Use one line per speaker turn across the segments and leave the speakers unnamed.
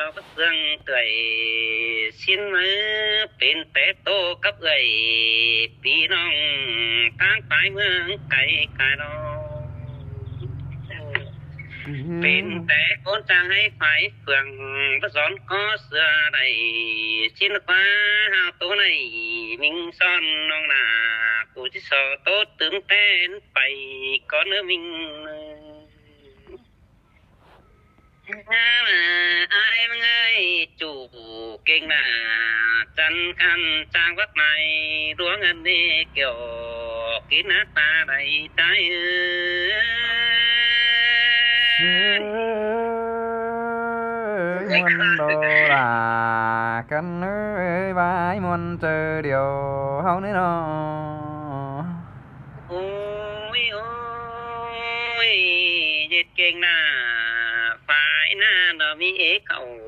เราก็เสื่องเตื่อยสิ้นมือเป็นแต่โตกับเอ่ยพี่น้องทางปลายเมืองไกลไกลเราเป็นแต่คนจางให้ฝ่ายเฟืองบ่สอนขอเสื้อได้ชิ้นกว่าหาตัวในมิงซ่อนน้องหน้ากูสิสอโตตึงเต้นไปก่อนเนื้อมิงอายมึงเอ้ยจูเก่งหน้าจันคันจางวักใหม่รัวเงินนี่เกี่ยวกินหน้าตาได้ใจ
muôn đồ là cân ơi vái muôn chờ điều hâu nữa nó
ôi ôi dịch kinh na phải na nó mi khẩu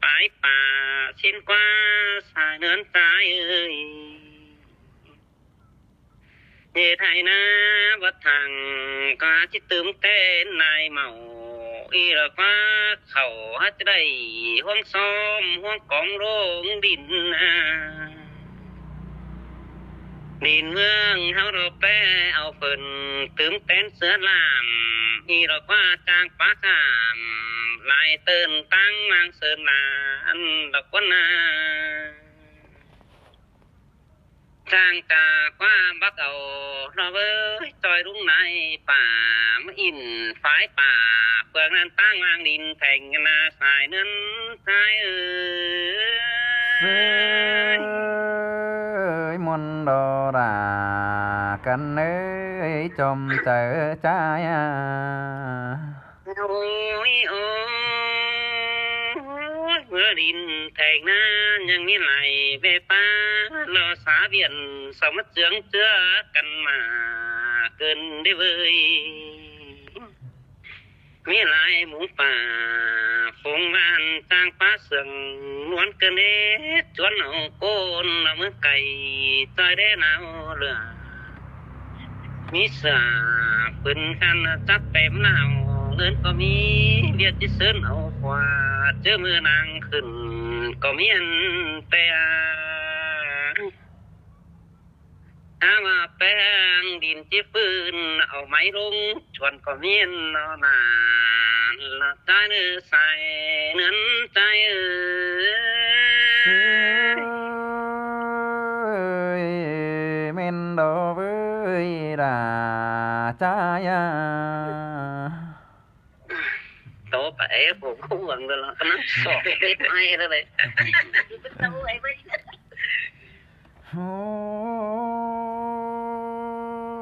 phải bà xin qua xài nớn trái ơi để thầy na bất thằng có chỉ tướng tên này màu y là qua khẩu hát đầy hoang xóm hoang cong rong đìn đìn mương hao đồ pe ao phần tướng tên sữa làm y là qua trang phá khảm lại tên tăng mang sơn là ăn đọc quân trang cả qua bắt đầu nó với tròi đúng này bà mới in phải bà phường nan tăng mang đìn thành na xài nến trái
ơi muôn đồ là cân ơi chôm chờ trái
ôi ôi mưa đìn thành na nhưng miền này về pa lo xá viện sống mất dưỡng chưa cần mà cơn đi vơi mi lại muốn phà phong van trang phá sừng muốn cơn đế chuốn hậu côn là mưa cày trời đế nào lửa mi xả phân khăn chắc bém nào lớn có mi việc chứ sơn hậu quả chứ mưa nàng khẩn có mi ăn te mà bèn đìn chiếc phun ở máy rung chuẩn có miên nó là trái nữa xài nến trái
ơi men đồ với là trái
tổ bể cũng không gần rồi là nó sọt cái ai đó đấy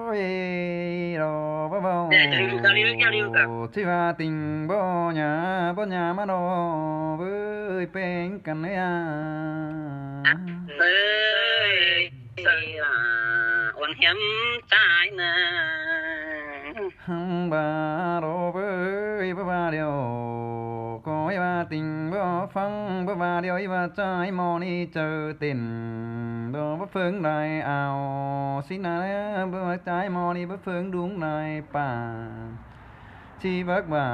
ôi đồ bó bông thì và tình bó nhà mà đồ với bên cạnh ấy
ơi đây là oan hiếm trái nè
bà đồ với bà điều có ba tình bó phăng bà điều bà trái mò đi chờ tình đồ bó phương đại ảo xin là bà trái mò đi bó phương đúng đại bà chi bác bà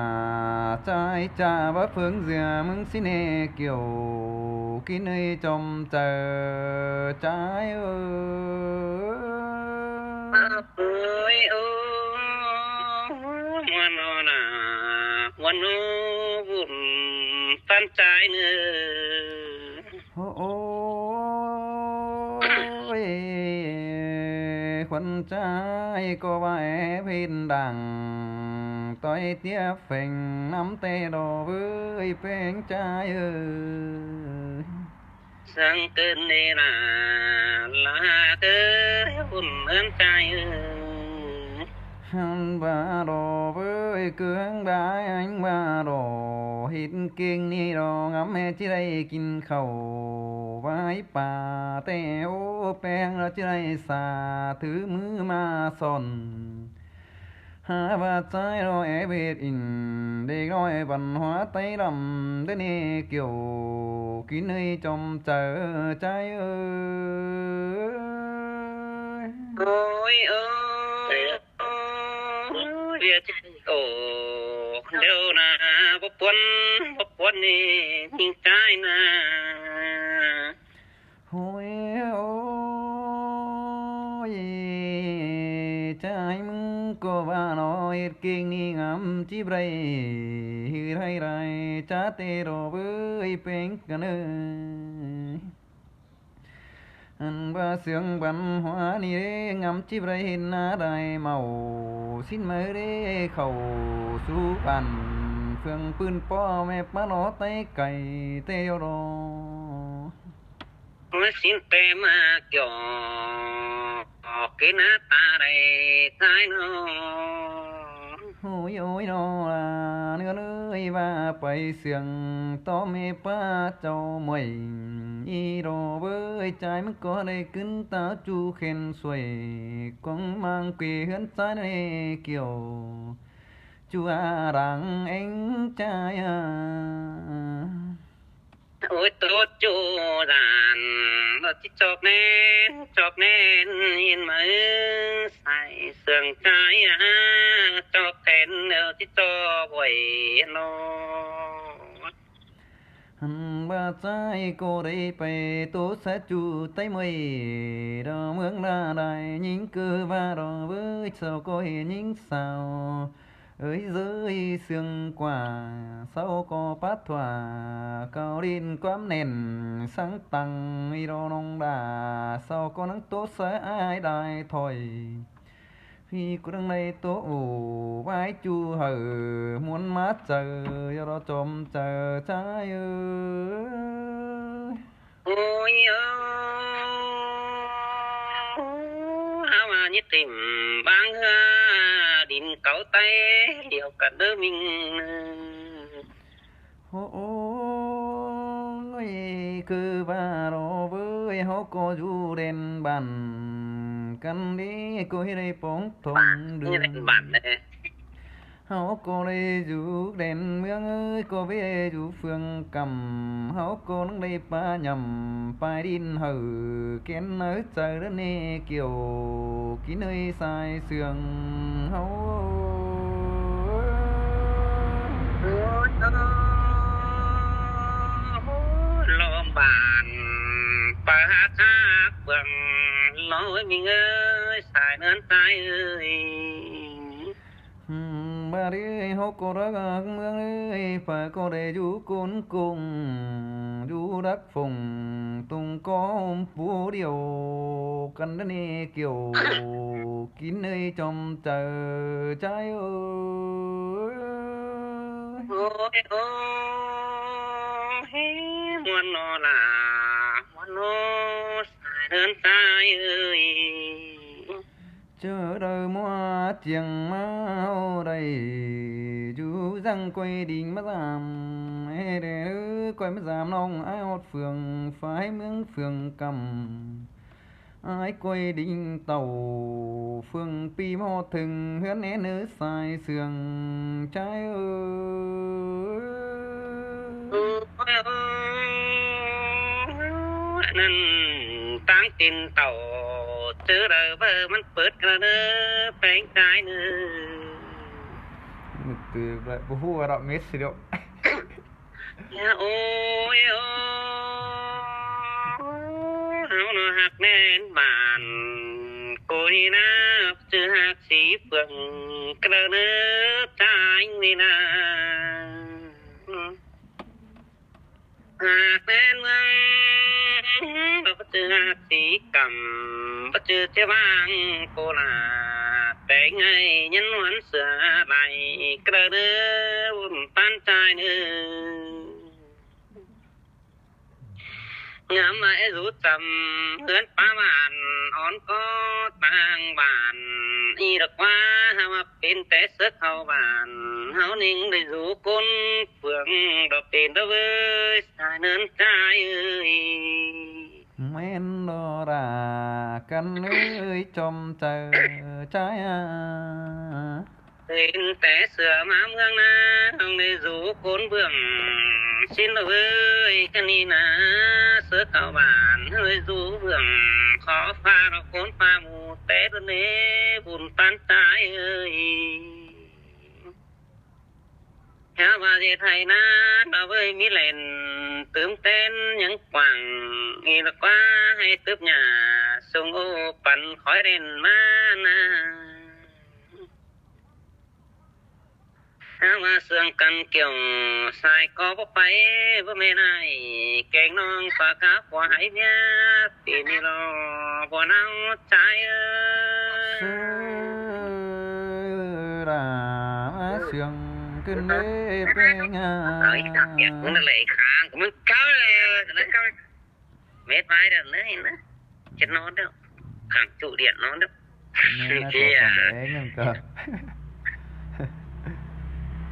trái cha bó phương dìa mừng xin hề kiểu kín ơi trông chờ trái ơi
ngoan nó là ngoan nó vụn phan trái nữa
ôi khuẩn trái có bài phiên đằng tôi tiếp phình nắm tê đồ với bên trái ơi
sang cơn này là cái hồn ơn trái
bà đồ với cương đái anh bà đồ hít kinh ni đồ ngắm he chỉ đây kinh khẩu vái bà teo beng ra chỉ đây xà thứ mưa ma son hà bà trái rồi e biết in để gọi văn hóa tây đầm thế này kiểu kín nơi trong chờ trái ơi
ôi ơi việc ồ đều là bốc quân นนี่ยิ่งใจนะ
โอ้ยโอ้ยใจมึงก็ว่าน้อยเก่งนี่งามจิบไรไรไรจ้าเตโรเว้ยเป็นกันเอ้ยอันว่าเสียงบันหัวนี่เด้งามจิบไรเห็นหน้าได้เมาสิ้นมือเด้เข้าสู่ปันเฟืองปืนป้อแม่ป้าน้อไตไก่เตยรอ
เมื่อสิ้นเตมาเกี่ยวออกกินตาได้ท้ายน้อ
โอ้ยโอ้ยน้อล่ะเนื้อเนื้อว่าไปเสียงต่อแม่ป้าเจ้าหมวยอีรอเว้ยใจมันก็ได้ขึ้นตาจูเข็นสวยกองมังเกวียนใจในเกี่ยวจูอารังเอ็งใจ
โอ้ยโตจูดานรถที่จอกแน่ยินมือใส่เสื่องใจจอกแทนเดี๋ยวที่จอกไว้โน
หันว่าใจก็ได้ไปโตสะจูใต้มือดอเมืองนาได้ยิงคือว่ารอเว้ยเจ้าก็เห็นยิงสาวเอ้ยเอ้ยเสียงกว่าเศร้าก็ปัดถว่าเกาดินความเน่นสังตังอีรอนองดาเศร้าก็นังโตเสอายได้ถอยพี่กูดังในโตโอ้ไว้จูเหอมวนมาเจอยรอจมเจอใจเอ้ย
โอ้ยหาว่านิติมบางเฮือดินเก่าไตเดียวกันเด้อมิง
โอ้ยคือว่ารอเว้ยเฮาก็อยู่เด่นบ้านกันดีก็ให้ได้ปองทอง
เดือนบ้านเด้
เฮาก็ได้อยู่เด่นเมืองเอ้ยก็ไปอยู่เฟืองกำเฮาก็ต้องได้ปาย่ำปลายดินเฮอแก่นเอ้ยใจเด้อเนเกี่ยวกินเอ้ยสายเสืองเฮา
ลมบานปาคักเบิ่งน้อยมิงเอ้ยสายเนินตายเอ้ย
บาดีเฮาก็รักเมืองเอ้ยฝ่าก็ได้อยู่กนกงอยู่รักฝงตุงก้อมผู้เดียวกันนี่เกี่ยวกินเอ้ยจอมเจอใจเอ้ย
โอ้ยโอ้เฮ้มวนนอล่ะมวนนอสายเดินตายเอ้ย
เจอเดิมัวเจียงมาได้อยู่จังกวยดิ่งมาสามเอ้เด้อกวยมาสามน้องอ้ายฮอดเฟืองฝ่ายเมืองเฟืองกำอ้ายกวยดิ่งเต่าเฟืองปีมอถึงเฮือนแหนเนื้อสายเสืองใจเอ้
ยนั่นตั้งตินเต่าเจอเด้อเบอมันเปิดกระเด้อแปลงใจเด้อ
มึกตือแบบบ่ฮู้ว่าดอกเม็ดสิดอก
อย่าโอ้ยโอ้เฮาเนาะฮักแน่นบ้านกูนี่นะจือฮักสีเฟืองกระเด้อใจนี่นะฮักแน่นเมืองบ่จือฮักสีกำบ่จือเจ้าวางโคราชแต่ไงยันหวนเสือไหลกระเด้อวุ่นปานใจเด้องามไอ้รู้จำเฮือนป้าบ้านอ่อนก็ต่างบ้านอีดอกว่าเฮาเป็นแต่เสือเข้าบ้านเฮานิ่งได้อยู่คนเฟืองดอกเป็นเด้อเว้ยสายเนินใจเอ้ย
แม่นดอรากันเอ้ยจอมเจอใจ
เป็นแต่เสือมาเมืองนาเฮาได้อยู่คนเบื้องชินเอ้ยกันนี่นะเสือเข้าบ้านเฮ้ยอยู่เบื้องขอฟ้าเราคนฟ้าหมู่แต่ตอนนี้บุญปานตายเอ้ย theo và dệt hay na đối với mỹ lên tướm tên những quảng nghi là quá hay tướp nhà sung ô bắn khói đèn ma na theo mà sương căn kiểu sai có bốc bay với mẹ này kẹng non và cá quả hải nhá tìm đi lo bỏ nắng trái
sư ra sương kinh đế bê nga
ấy đặc biệt cũng là lệ khang cũng cao là cao mét vai được nữa chết nó đâu khẳng trụ điện nó đâu
nên là có con bé nhân cơ